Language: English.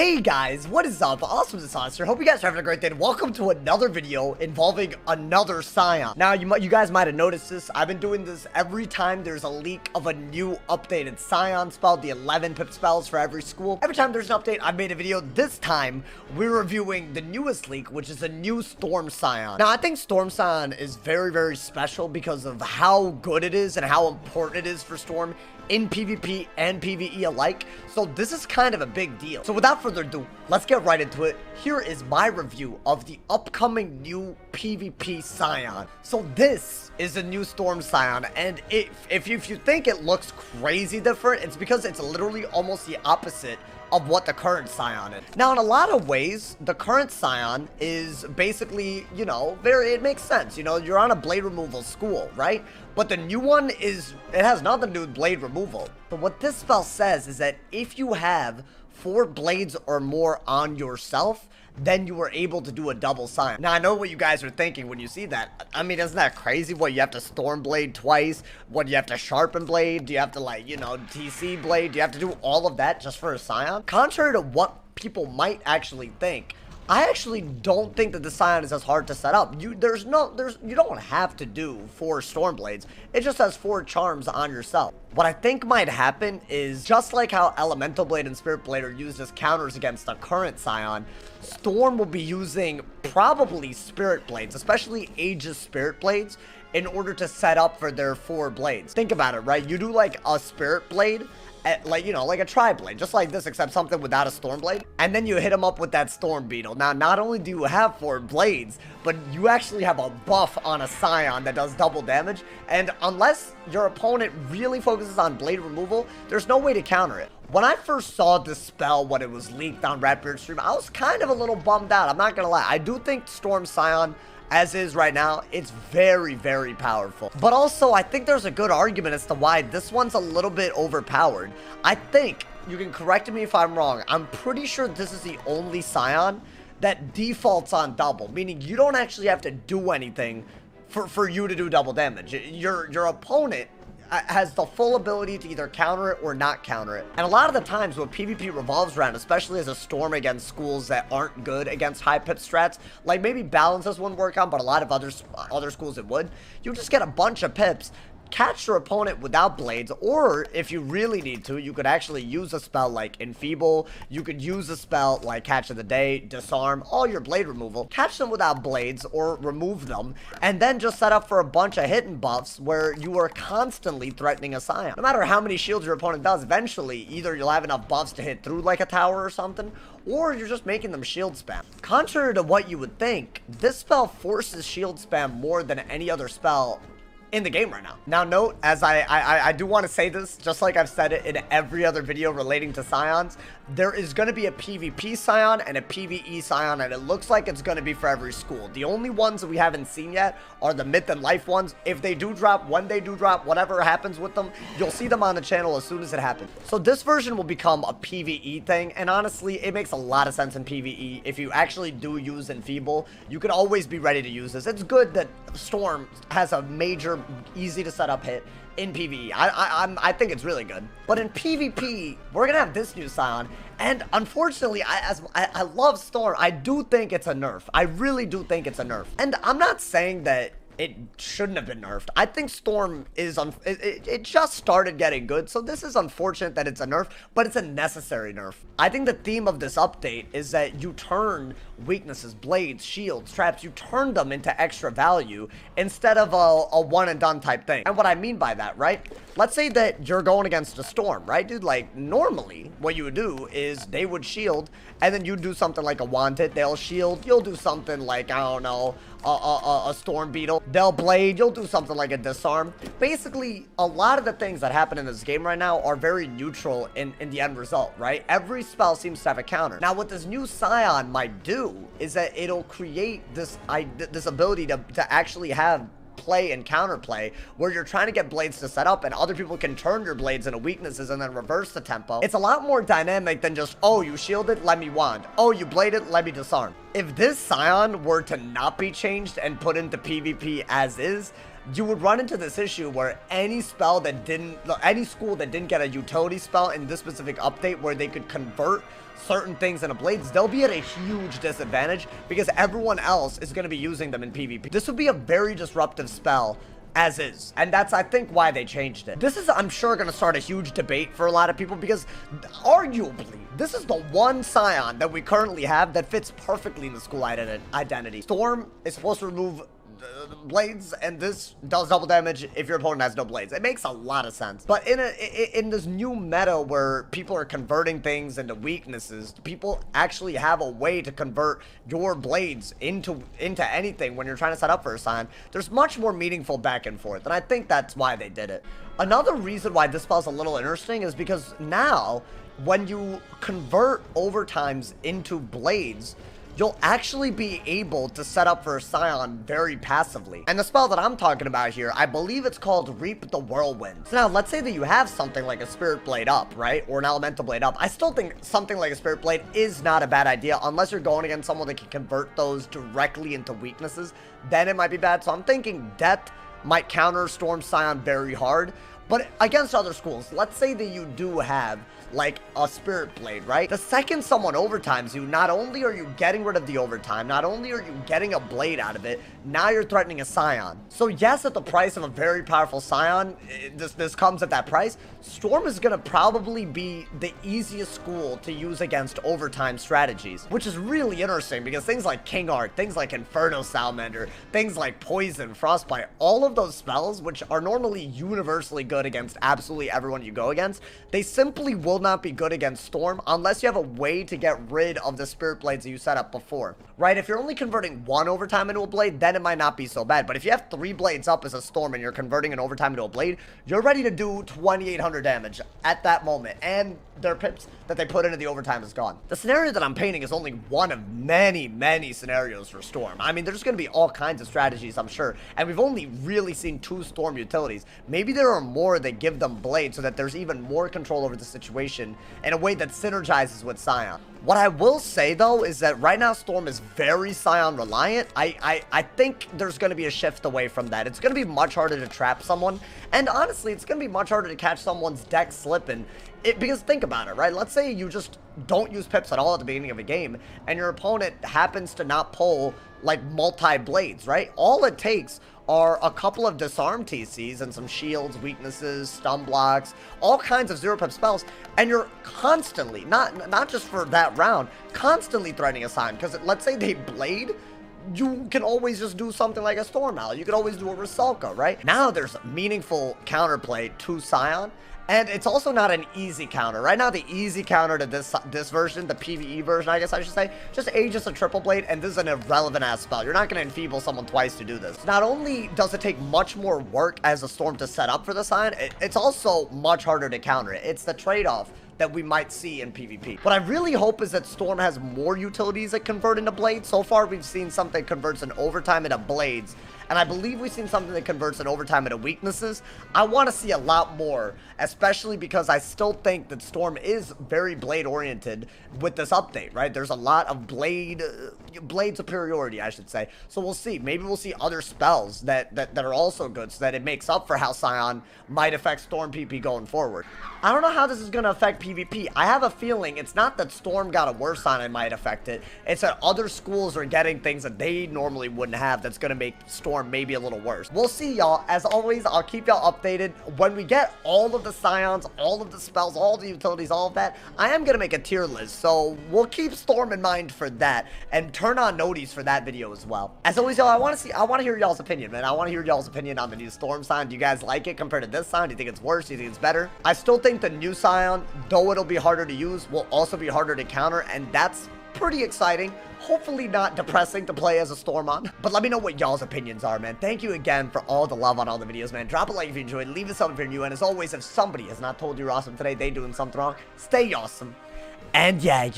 Hey guys, what is up? AwesomeTheSauce here. Hope you guys are having a great day. Welcome to another video involving another Scion. Now, you guys might have noticed this. I've been doing this every time there's a leak of a new updated Scion spell, the 11 pip spells for every school. Every time there's an update, I've made a video. This time, we're reviewing the newest leak, which is a new Storm Scion. Now, I think Storm Scion is very, very special because of how good it is and how important it is for Storm in PvP and PvE alike. So this is kind of a big deal. So without further ado, let's get right into it. Here is my review of the upcoming new PvP Scion. So this is a new Storm Scion, and if you think it looks crazy different, it's because it's literally almost the opposite of what the current Scion is. Now, in a lot of ways, the current Scion is basically, you know, it makes sense. You know, you're on a blade removal school, right? But the new one it has nothing to do with blade removal. But what this spell says is that if you have 4 blades or more on yourself, then you were able to do a double Scion. Now, I know what you guys are thinking when you see that. I mean, isn't that crazy? What, you have to Storm Blade twice? What, you have to Sharpen Blade? Do you have to, like, you know, TC Blade? Do you have to do all of that just for a Scion? Contrary to what people might actually think, I actually don't think that the Scion is as hard to set up. You don't have to do 4 Storm Blades. It just has 4 charms on yourself. What I think might happen is, just like how Elemental Blade and Spirit Blade are used as counters against the current Scion, Storm will be using probably Spirit Blades, especially Aegis Spirit Blades, in order to set up for their 4 blades. Think about it, right? You do like a Spirit Blade, like, you know, like a tri-blade, just like this, except something without a Storm Blade, and then you hit him up with that Storm Beetle. Now, not only do you have 4 blades, but you actually have a buff on a Scion that does double damage, and unless your opponent really focuses on blade removal, there's no way to counter it. When I first saw this spell when it was leaked on Ratbeard's stream, I was kind of a little bummed out. I'm not gonna lie. I do think Storm Scion, as is right now, it's very, very powerful. But also, I think there's a good argument as to why this one's a little bit overpowered. I think, you can correct me if I'm wrong, I'm pretty sure this is the only Scion that defaults on double, meaning you don't actually have to do anything for you to do double damage. Your opponent has the full ability to either counter it or not counter it. And a lot of the times what PvP revolves around, especially as a Storm against schools that aren't good against high pip strats, like maybe Balances wouldn't work on, but a lot of other schools it would, you just get a bunch of pips, catch your opponent without blades, or if you really need to, you could actually use a spell like Enfeeble, you could use a spell like Catch of the Day, Disarm, all your blade removal, catch them without blades or remove them, and then just set up for a bunch of hidden buffs where you are constantly threatening a Scion. No matter how many shields your opponent does, eventually either you'll have enough buffs to hit through like a tower or something, or you're just making them shield spam. Contrary to what you would think, this spell forces shield spam more than any other spell in the game right now. Now note, as I do want to say this, just like I've said it in every other video relating to Scions, there is going to be a PvP Scion and a PvE Scion, and it looks like it's going to be for every school. The only ones that we haven't seen yet are the Myth and Life ones. If they do drop, when they do drop, whatever happens with them, you'll see them on the channel as soon as it happens. So this version will become a PvE thing, and honestly, it makes a lot of sense in PvE. If you actually do use Enfeeble, you can always be ready to use this. It's good that Storm has a major, easy to set up hit in PvE. I think it's really good. But in PvP, we're gonna have this new Scion, and unfortunately, I love Storm. I do think it's a nerf. I really do think it's a nerf. And I'm not saying that it shouldn't have been nerfed. I think Storm is, it just started getting good, so this is unfortunate that it's a nerf, but it's a necessary nerf. I think the theme of this update is that you turn weaknesses, blades, shields, traps, you turn them into extra value instead of a one and done type thing. And what I mean by that, right? Let's say that you're going against a Storm, right, dude? Like, normally, what you would do is they would shield, and then you do something like a Wanted, they'll shield, you'll do something like, I don't know, a Storm Beetle, they'll blade, you'll do something like a Disarm. Basically, a lot of the things that happen in this game right now are very neutral in the end result, right? Every spell seems to have a counter. Now, what this new Scion might do is that it'll create this ability to actually have play and counterplay where you're trying to get blades to set up and other people can turn your blades into weaknesses and then reverse the tempo. It's a lot more dynamic than just, oh, you shielded, let me wand. Oh, you bladed, let me disarm. If this Scion were to not be changed and put into PvP as is, you would run into this issue where any school that didn't get a utility spell in this specific update where they could convert certain things into blades, they'll be at a huge disadvantage because everyone else is going to be using them in PvP. This would be a very disruptive spell as is, and that's, I think, why they changed it. This is, I'm sure, going to start a huge debate for a lot of people because arguably this is the one Scion that we currently have that fits perfectly in the school identity. Storm is supposed to remove blades, and this does double damage if your opponent has no blades. It makes a lot of sense. But in this new meta where people are converting things into weaknesses, people actually have a way to convert your blades into anything when you're trying to set up for a Scion. There's much more meaningful back and forth, and I think that's why they did it. Another reason why this spell's a little interesting is because now when you convert overtimes into blades, you'll actually be able to set up for a Scion very passively. And the spell that I'm talking about here, I believe it's called Reap the Whirlwind. So now, let's say that you have something like a Spirit Blade up, right? Or an Elemental Blade up. I still think something like a Spirit Blade is not a bad idea, unless you're going against someone that can convert those directly into weaknesses. Then it might be bad. So I'm thinking Death might counter Storm Scion very hard. But against other schools, let's say that you do have like a Spirit Blade, right? The second someone overtimes you, not only are you getting rid of the overtime, not only are you getting a blade out of it, now you're threatening a Scion. So yes, at the price of a very powerful Scion, this comes at that price. Storm is gonna probably be the easiest school to use against overtime strategies, which is really interesting because things like King Art, things like Inferno Salamander, things like Poison, Frostbite, all of those spells, which are normally universally good against absolutely everyone you go against, they simply will not be good against Storm unless you have a way to get rid of the Spirit Blades that you set up before, right? If you're only converting one overtime into a blade, then it might not be so bad. But if you have 3 blades up as a Storm and you're converting an overtime into a blade, you're ready to do 2,800 damage at that moment, and their pips that they put into the overtime is gone. The scenario that I'm painting is only one of many scenarios for Storm. I mean, there's going to be all kinds of strategies, I'm sure, and we've only really seen 2 Storm utilities. Maybe there are more that give them blades so that there's even more control over the situation in a way that synergizes with Scion. What I will say, though, is that right now Storm is very Scion reliant. I think there's going to be a shift away from that. It's going to be much harder to trap someone, and honestly, it's going to be much harder to catch someone's deck slipping. Because think about it, right? Let's say you just don't use pips at all at the beginning of a game, and your opponent happens to not pull, like, multi-blades, right? All it takes are a couple of disarm TCs and some shields, weaknesses, stun blocks, all kinds of 0-pip spells, and you're constantly, not just for that round, constantly threatening a Scion. Because let's say they blade, you can always just do something like a Storm Owl. You could always do a Rusalka, right? Now there's meaningful counterplay to Scion, and it's also not an easy counter. Right now, the easy counter to this version, the PvE version, I guess I should say, just Aegis a triple blade, and this is an irrelevant-ass spell. You're not going to enfeeble someone twice to do this. Not only does it take much more work as a Storm to set up for the Scion, it's also much harder to counter it. It's the trade-off that we might see in PvP. What I really hope is that Storm has more utilities that convert into blades. So far, we've seen something that converts an overtime into blades, and I believe we've seen something that converts an overtime into weaknesses. I want to see a lot more, especially because I still think that Storm is very blade-oriented with this update, right? There's a lot of blade superiority, I should say. So we'll see. Maybe we'll see other spells that are also good, so that it makes up for how Scion might affect Storm PP going forward. I don't know how this is going to affect PvP. I have a feeling it's not that Storm got a worse on it might affect it. It's that other schools are getting things that they normally wouldn't have that's going to make Storm maybe a little worse. We'll see, y'all. As always, I'll keep y'all updated. When we get all of the Scions, all of the spells, all the utilities, all of that, I am going to make a tier list. So we'll keep Storm in mind for that and turn on noties for that video as well. As always, y'all, I want to hear y'all's opinion, man. I want to hear y'all's opinion on the new Storm Scion. Do you guys like it compared to this Scion? Do you think it's worse? Do you think it's better? I still think the new Scion, though it'll be harder to use, will also be harder to counter, and that's pretty exciting. Hopefully not depressing to play as a Storm on. But let me know what y'all's opinions are, man. Thank you again for all the love on all the videos, man. Drop a like if you enjoyed. Leave a sub if you're new. And as always, if somebody has not told you you're awesome today, they doing something wrong. Stay awesome. And yeah.